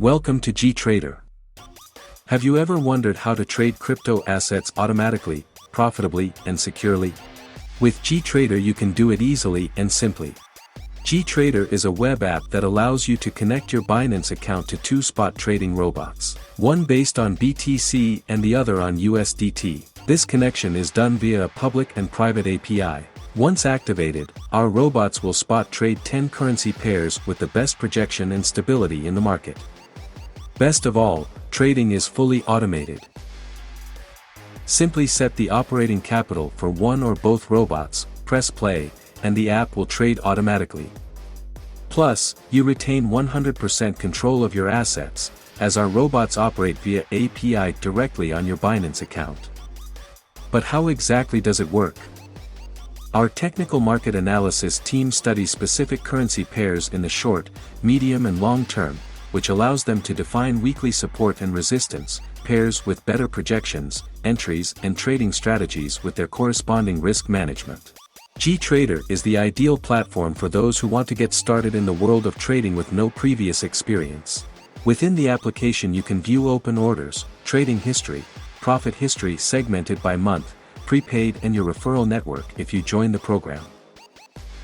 Welcome to Gtrader. Have you ever wondered how to trade crypto assets automatically, profitably, and securely? With Gtrader you can do it easily and simply. Gtrader is a web app that allows you to connect your Binance account to two spot trading robots, one based on BTC and the other on USDT. This connection is done via a public and private API. Once activated, our robots will spot trade 10 currency pairs with the best projection and stability in the market. Best of all, trading is fully automated. Simply set the operating capital for one or both robots, press play, and the app will trade automatically. Plus, you retain 100% control of your assets, as our robots operate via API directly on your Binance account. But how exactly does it work? Our technical market analysis team studies specific currency pairs in the short, medium and long term, which allows them to define weekly support and resistance, pairs with better projections, entries and trading strategies with their corresponding risk management. Gtrader is the ideal platform for those who want to get started in the world of trading with no previous experience. Within the application you can view open orders, trading history, profit history segmented by month, prepaid and your referral network if you join the program.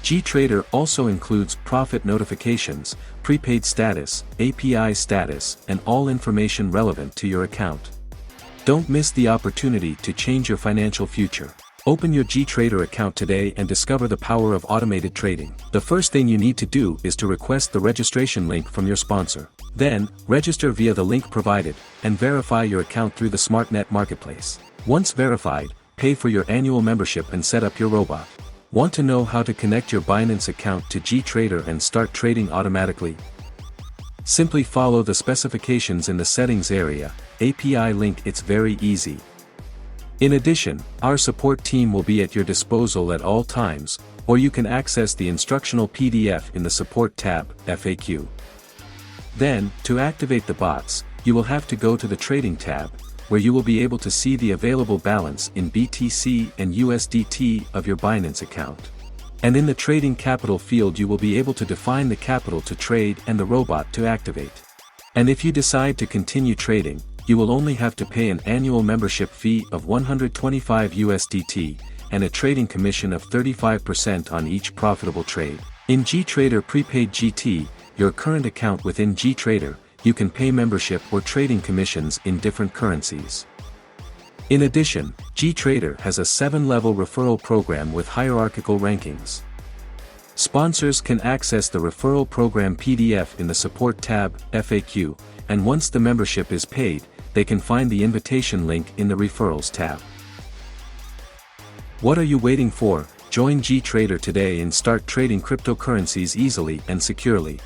Gtrader also includes profit notifications, prepaid status, API status, and all information relevant to your account. Don't miss the opportunity to change your financial future. Open your Gtrader account today and discover the power of automated trading. The first thing you need to do is to request the registration link from your sponsor. Then, register via the link provided, and verify your account through the SmartNet marketplace. Once verified, pay for your annual membership and set up your robot. Want to know how to connect your Binance account to Gtrader and start trading automatically? Simply follow the specifications in the settings area, API link. It's very easy. In addition, our support team will be at your disposal at all times, or you can access the instructional PDF in the support tab, FAQ. Then, to activate the bots, you will have to go to the trading tab, where you will be able to see the available balance in BTC and USDT of your Binance account. And in the trading capital field you will be able to define the capital to trade and the robot to activate. And if you decide to continue trading, you will only have to pay an annual membership fee of 125 USDT, and a trading commission of 35% on each profitable trade. In Gtrader Prepaid GT, your current account within Gtrader, you can pay membership or trading commissions in different currencies. In addition, Gtrader has a 7-level referral program with hierarchical rankings. Sponsors can access the referral program PDF in the support tab, FAQ, and once the membership is paid, they can find the invitation link in the referrals tab. What are you waiting for? Join Gtrader today and start trading cryptocurrencies easily and securely.